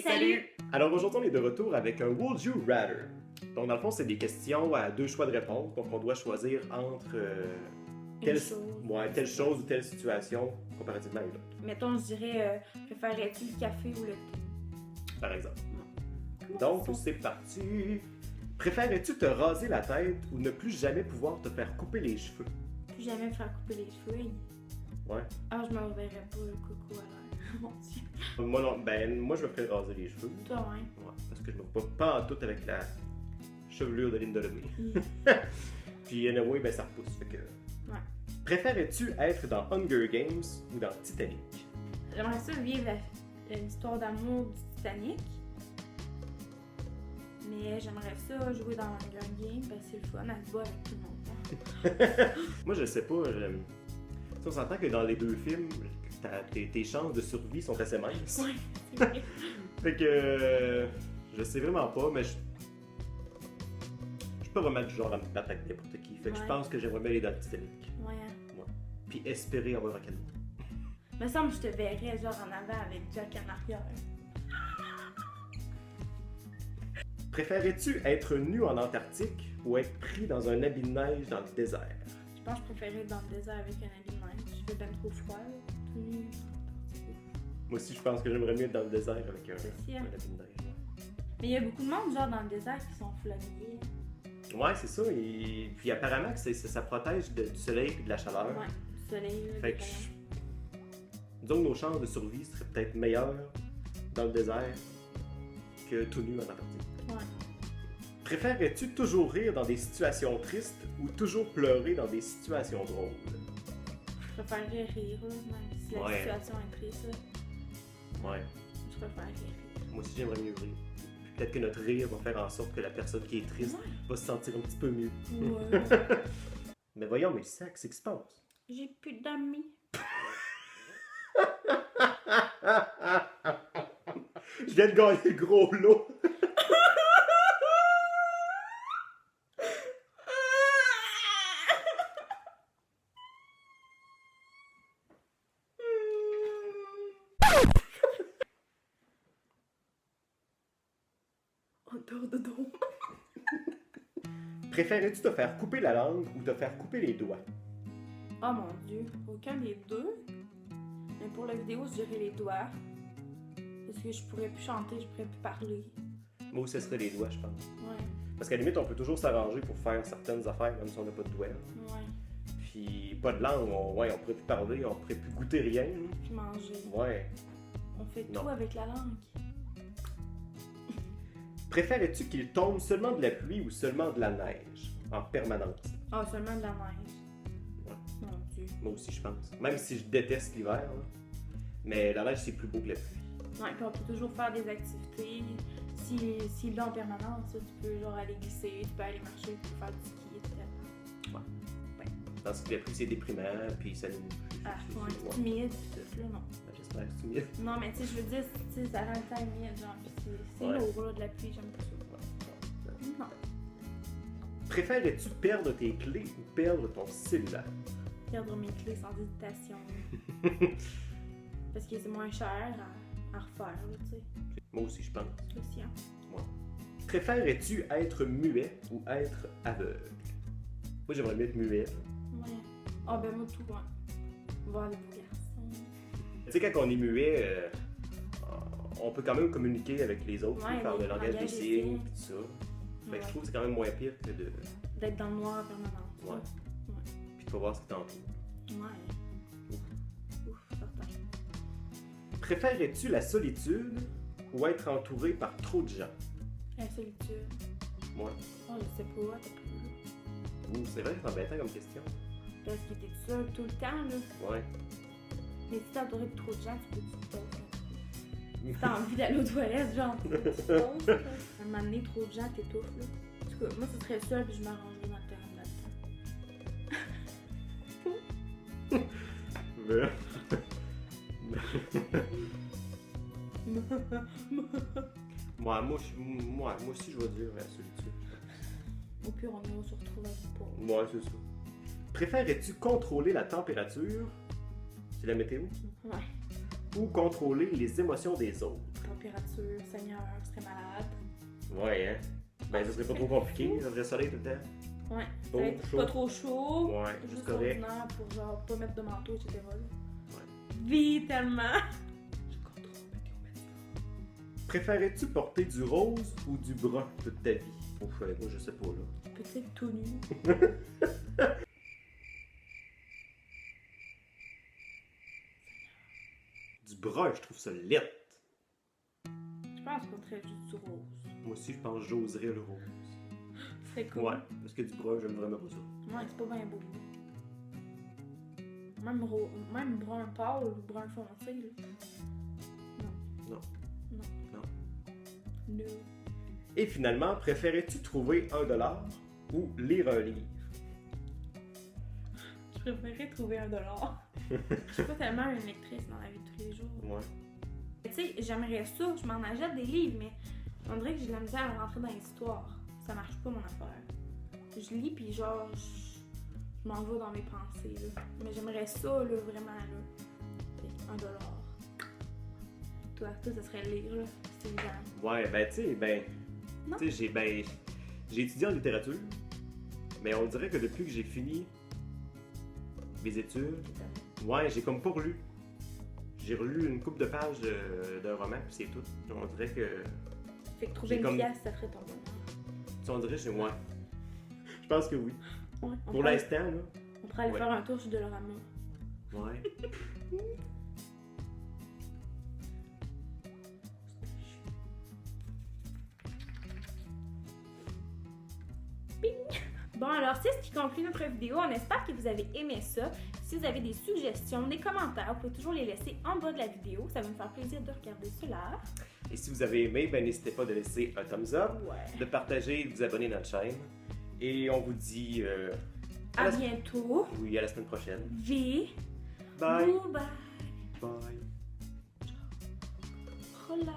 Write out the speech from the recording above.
salut! Alors aujourd'hui, on est de retour avec un Would You Rather. Donc dans le fond, c'est des questions à deux choix de réponse. Donc on doit choisir entre telle chose ou telle situation comparativement à une autre. Mettons, je dirais, préférerais-tu le café ou le thé? Par exemple. Donc c'est parti! Préférerais-tu te raser la tête ou ne plus jamais pouvoir te faire couper les cheveux? Plus jamais me faire couper les cheveux. Ouais. Ah, je me reverrais pas le coco à l'air. Mon Dieu. Moi je me ferais raser les cheveux. Toi, ouais. Ouais, parce que je me vois pas en tout avec la chevelure de Linda Lemay. Puis anyway, ben ça repousse. Fait que... Ouais. Préférais-tu être dans Hunger Games ou dans Titanic? J'aimerais ça vivre l'histoire d'amour du Titanic. Mais j'aimerais ça jouer dans Hunger Games parce que c'est le fun à se battre avec tout le monde. Moi je sais pas. On s'entend que dans les deux films, tes chances de survie sont assez minces. Ouais, c'est vrai. Fait que je sais vraiment pas, mais je suis pas vraiment du genre à me battre avec n'importe qui. Fait que je pense que j'aimerais bien aller dans le Titanic. Ouais. Puis espérer avoir un cadeau. Me semble que je te verrais genre en avant avec Jack en arrière. Préférais-tu être nu en Antarctique ou être pris dans un habit de neige dans le désert? Je pense que je préférais dans le désert avec un habit de neige. Je fais bien trop froid. Tout nu. Moi aussi, je pense que j'aimerais mieux être dans le désert avec un habit de neige. Mais il y a beaucoup de monde genre dans le désert qui sont flottés. Ouais, c'est ça. Et puis apparemment que ça protège du soleil et de la chaleur. Ouais, du soleil. Fait que disons que nos chances de survie seraient peut-être meilleures dans le désert que tout nu en Antarctique. Ouais. Préférerais-tu toujours rire dans des situations tristes ou toujours pleurer dans des situations drôles? Je préférerais rire, là, même si la situation est triste. Là. Ouais. Je préférerais rire. Moi aussi, j'aimerais mieux rire. Puis peut-être que notre rire va faire en sorte que la personne qui est triste va se sentir un petit peu mieux. Ouais. Mais voyons, mais ça, qu'est-ce qui se passe? J'ai plus d'amis. Je viens de gagner le gros lot. Préférais-tu te faire couper la langue ou te faire couper les doigts? Oh mon Dieu, aucun des deux. Mais pour la vidéo, je dirais les doigts. Parce que je pourrais plus chanter, je pourrais plus parler. Moi, ce serait les doigts, je pense. Ouais. Parce qu'à la limite, on peut toujours s'arranger pour faire certaines affaires, même si on n'a pas de doigts. Ouais. Puis pas de langue, on pourrait plus parler, on pourrait plus goûter rien. Puis manger. Ouais. On fait tout avec la langue. Préférais-tu qu'il tombe seulement de la pluie ou seulement de la neige en permanence? Ah, seulement de la neige. Ouais. Mon Dieu. Moi aussi, je pense. Même si je déteste l'hiver, là. Mais la neige, c'est plus beau que la pluie. Ouais, puis on peut toujours faire des activités. Si là en permanence, tu peux genre aller glisser, tu peux aller marcher, tu peux faire du ski, etc. Ouais. Parce que la pluie, c'est déprimant, puis ça nous... Ah, ouais, c'est humide, puis tout, là, non. J'espère que c'est humide. Non, mais tu sais, je veux dire, ça rend le temps humide, genre, puis c'est lourd, là, de la pluie, j'aime pas ça. Non. Préférais-tu perdre tes clés ou perdre ton cellulaire? Perdre mes clés sans hésitation. Parce que c'est moins cher à refaire, tu sais. Moi aussi, je pense. Aussi, hein. Ouais. Préférais-tu être muet ou être aveugle? Moi, j'aimerais mieux être muet. Ouais. Ah, ben moi, tout, ouais. Voir les beaux garçons. Tu sais, quand on est muet, on peut quand même communiquer avec les autres, faire le langage des signes, tout ça. Fait que je trouve que c'est quand même moins pire que d'être dans le noir en permanence. Ouais. Puis de pas voir ce qui t'entoure. Ouais. Ouf, certain. Préférais-tu la solitude ou être entouré par trop de gens? La solitude. Ouais. Oh, je sais pas, t'as plus. C'est vrai que c'est embêtant comme question. Parce que t'es seul tout le temps, là. Ouais. Mais si t'es entouré de trop de gens, tu peux te passer. T'as envie d'aller aux toilettes, genre, tu passes. À un moment donné, trop de gens, t'étouffes, là. En tout cas, moi, ce serait seul, puis je m'arrangerais dans le terrain là-dedans. moi aussi, je vais dire la solitude. Au pire, on ira se retrouver avec pas. Ouais, c'est ça. Préférais-tu contrôler la température? C'est la météo? Ouais. ou contrôler les émotions des autres? Température, Seigneur, je serais malade. Ouais, hein? Ben, ça serait pas trop compliqué, le vrai soleil tout le temps. Ouais, Chaud, ça va être chaud. pas trop chaud. Ouais, Juste juste correct. ordinaire pour genre pas mettre de manteau, etc. là. Ouais. Vie tellement! Je contrôle météo. Préférais-tu porter du rose ou du brun toute ta vie? Ouf, moi, je sais pas, là. Peut-être tout nu. Du brun, je trouve ça lit. Je pense qu'on serait juste du rose. Moi aussi, je pense que j'oserais le rose. C'est cool. Ouais, parce que du brun, j'aime vraiment pas ça. Ouais, c'est pas bien beau. Même brun pâle ou brun foncé, là. Non. Non. Non. No. Et finalement, préférais-tu trouver $1 ou lire un livre? Je préférerais trouver $1. Je suis pas tellement une lectrice dans la vie de tous les jours. Ouais. Tu sais, j'aimerais ça, je m'en achète des livres, mais on dirait que j'ai de la misère à rentrer dans l'histoire. Ça marche pas mon affaire. Je lis pis genre, je m'en vais dans mes pensées, là. Mais j'aimerais ça, là, vraiment, là. Fait $1. Toi, ça serait lire, là. C'est évident. Ouais, ben, tu sais, Non. j'ai étudié en littérature, mais on dirait que depuis que j'ai fini mes études, ouais, j'ai comme pas relu. J'ai relu une couple de pages d'un roman, puis c'est tout. On dirait que. Fait que trouver J'ai une comme- pièce, ça ferait ton bonheur. On dirait que c'est moi. Je pense que oui. Ouais, on Pour pourrait- l'instant, là. On pourrait aller Ouais. faire un tour sur Dolorama. Ouais. Bon, alors c'est ce qui conclut notre vidéo. On espère que vous avez aimé ça. Si vous avez des suggestions, des commentaires, vous pouvez toujours les laisser en bas de la vidéo. Ça va me faire plaisir de regarder cela. Et si vous avez aimé, ben n'hésitez pas de laisser un thumbs up, Ouais. de partager et de vous abonner à notre chaîne. Et on vous dit À la- bientôt. oui, à la semaine prochaine. Vie. Bye. Bye. Bye. Hola.